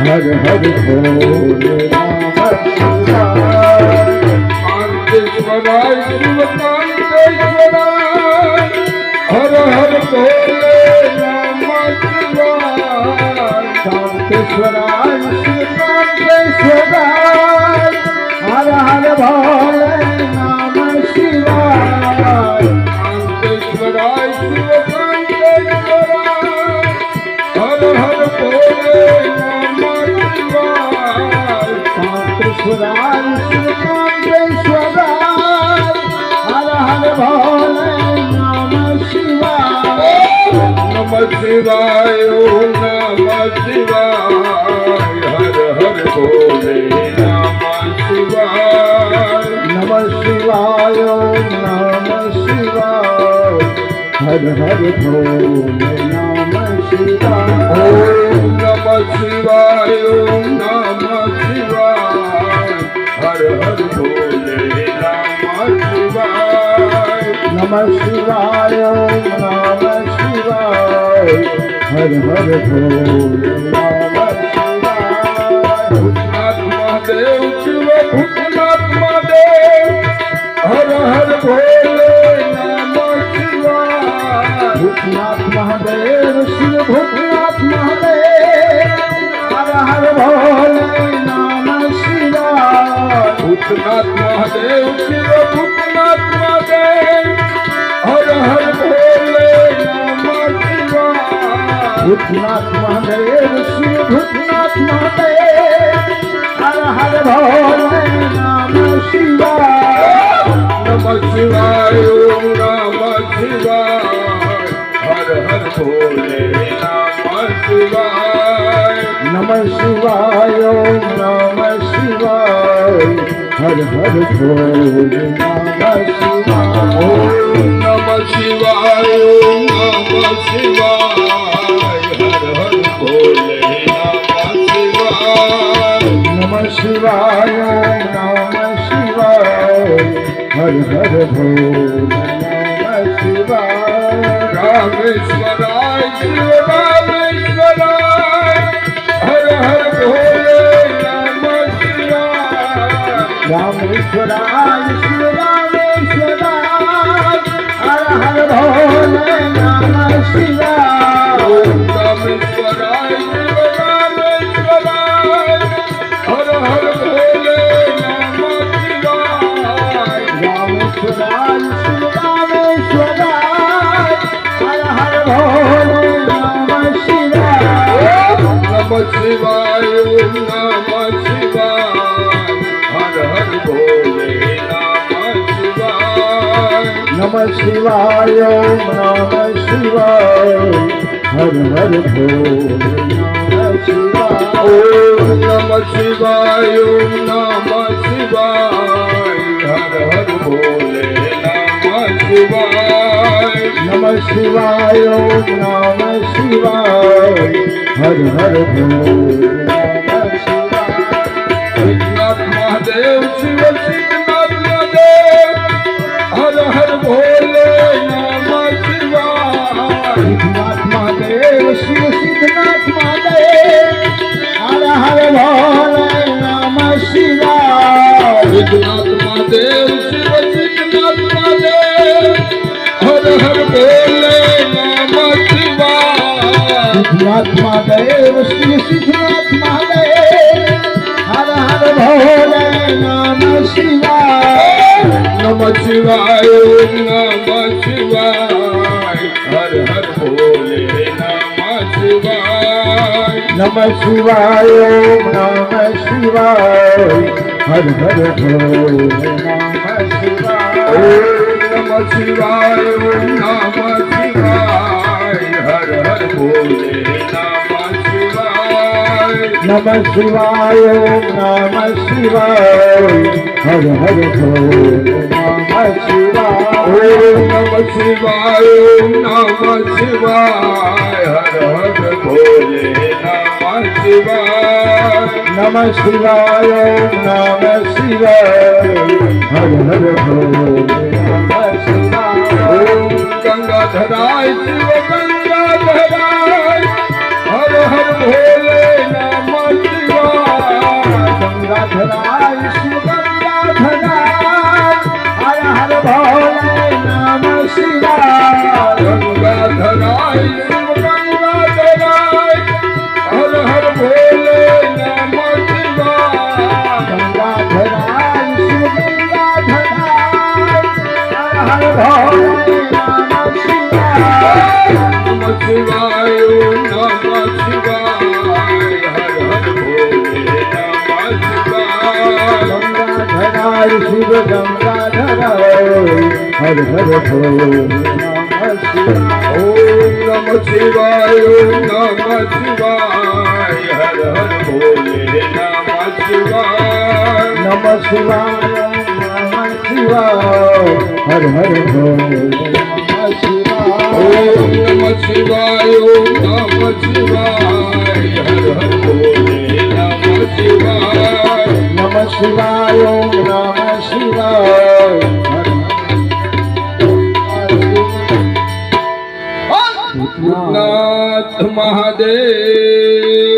हर हर भोले नमः शिवाय। कांतेश्वराय शिव कांतेश्वराय हर हर भोले नमः शिवाय। कांतेश्वराय शिव कांतेश्वराय हर हर भोले नमः शिवाय। कांतेश्वराय शिव कांतेश्वराय हर हर भोले नमः शिवाय। कांतेश्वराय शिव कांतेश्वराय हर हर भोले नमः शिवाय। नमः शिवाय ओम नमः शिवाय हर हर भोले नमः शिवाय। नमः शिवाय ओम नमः शिवाय हर हर भोले नमः शिवाय। ओम नमः शिवाय ओम नमः शिवाय हर हर भोले नमः शिवाय। नमः शिवाय ओम नमः शिवाय हर हर भोले नमः शिवाय। भूतनाथ महादेव शिव भूतनाथ महादेव हर हर भोले नमः शिवाय। भूतनाथ महादेव शिव भूतनाथ महादेव हर हर भोले नमः शिवाय। भूतनाथ महादेव शिव भूतनाथ महादेव हर हर भोले नमः शिवाय। भूतनाथ महादेव शिव भूतनाथ महादेव हर हर भोले नमः शिवाय। नमः शिवाय ओम नमः शिवाय हर हर भोले नमः शिवाय। नमः शिवाय ओम नमः शिवाय हर हर भोले नमः शिवाय। ओम नमः शिवाय ओम नमः शिवाय हर हर भोले नमः शिवाय। नमः शिवाय ओम नमः शिवाय हर हर भोले नमः शिवाय। रामेश्वराय शिव रामेश्वराय हर हर भोले नमः शिवाय। रामेश्वराय शिव रामेश्वराय हर हर भोले नमः शिवाय। ओम रामेश्वराय शिव रामेश्वराय हर हर भोले नमः शिवाय। रामेश्वराय शिव रामेश्वराय हर हर भोले नमः शिवाय। नमः शिवाय ओम नमः शिवाय हर हर भोले नमः शिवाय। नमः शिवाय ओम नमः शिवाय हर हर भोले नमः शिवाय। ओम नमः शिवाय ओम नमः शिवाय हर हर भोले नमः शिवाय। नमः शिवाय ओम नमः शिवाय हर हर भोले नमः शिवाय। सिद्धनाथ महादेव शिव सिद्धनाथ महादेव हर हर भोले नमः शिवाय। सिद्धनाथ महादेव शिव सिद्धनाथ महादेव हर हर भोले नमः शिवाय। सिद्धनाथ महादेव शिव सिद्धनाथ महादेव हर हर भोले नमः शिवाय। सिद्धनाथ महादेव शिव सिद्धनाथ महादेव हर हर भोले नमः शिवाय। नमः शिवाय ओम नमः शिवाय हर हर भोले नमः शिवाय। नमः शिवाय ओम नमः शिवाय हर हर भोले नमः शिवाय। ओम नमः शिवाय ओम नमः शिवाय हर हर भोले नमः शिवाय। नमः शिवाय ओम नमः शिवाय हर हर भोले नमः शिवाय। ओम नमः शिवाय ओम नमः शिवाय हर हर भोले नमः शिवाय। नमः शिवाय ओम नमः शिवाय हर हर भोले नमः शिवाय। ओम गंगाधराय शिव गंगाधराय हर हर भोले नमः शिवाय। શિવાય ઓમ નમઃ શિવાય હર હર ભોલે નમઃ શિવાય ગંગાધરાય શિવ ગંગાધરાય હર હર ભોલે નમઃ શિવાય ઓમ નમઃ શિવાય ઓમ નમઃ શિવાય હર હર ભોલે નમઃ શિવાય નમઃ શિવાય નમઃ શિવાય હર હર ભોલે નમઃ શિવાય ઓમ નમઃ શિવાય ઓમ નમઃ શિવાય હર હર ભોલે નમઃ શિવાય નમઃ શિવાય ઓમ નમઃ શિવાય હર નાથ મહાદેવ